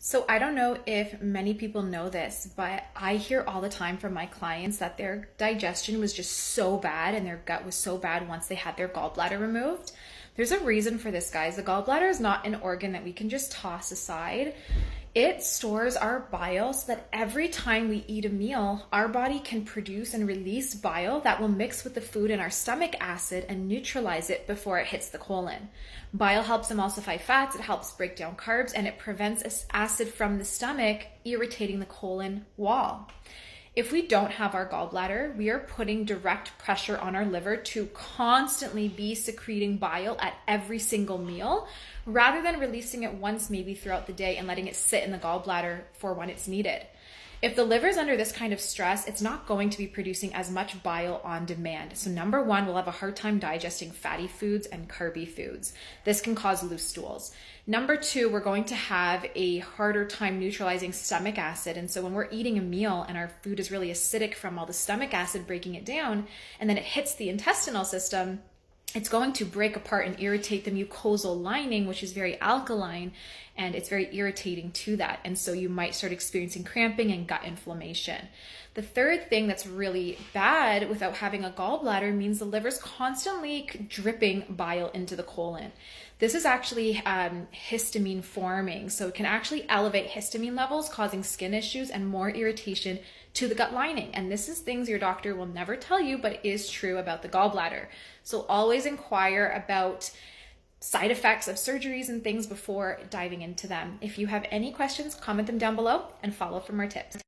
So I don't know if many people know this, but I hear all the time from my clients that their digestion was just so bad and their gut was so bad once they had their gallbladder removed. There's a reason for this, guys. The gallbladder is not an organ that we can just toss aside. It stores our bile so that every time we eat a meal, our body can produce and release bile that will mix with the food in our stomach acid and neutralize it before it hits the colon. Bile helps emulsify fats, it helps break down carbs, and it prevents acid from the stomach irritating the colon wall. If we don't have our gallbladder, we are putting direct pressure on our liver to constantly be secreting bile at every single meal, rather than releasing it once maybe throughout the day and letting it sit in the gallbladder for when it's needed. If the liver is under this kind of stress, it's not going to be producing as much bile on demand. So number one, we'll have a hard time digesting fatty foods and carby foods. This can cause loose stools. Number two, we're going to have a harder time neutralizing stomach acid. And so when we're eating a meal and our food is really acidic from all the stomach acid breaking it down, and then it hits the intestinal system, it's going to break apart and irritate the mucosal lining, which is very alkaline, and it's very irritating to that. And so you might start experiencing cramping and gut inflammation. The third thing that's really bad without having a gallbladder means the liver's constantly dripping bile into the colon. This is actually histamine forming, so it can actually elevate histamine levels, causing skin issues and more irritation to the gut lining. And this is things your doctor will never tell you, but it is true about the gallbladder. So always inquire about side effects of surgeries and things before diving into them. If you have any questions, comment them down below and follow for more tips.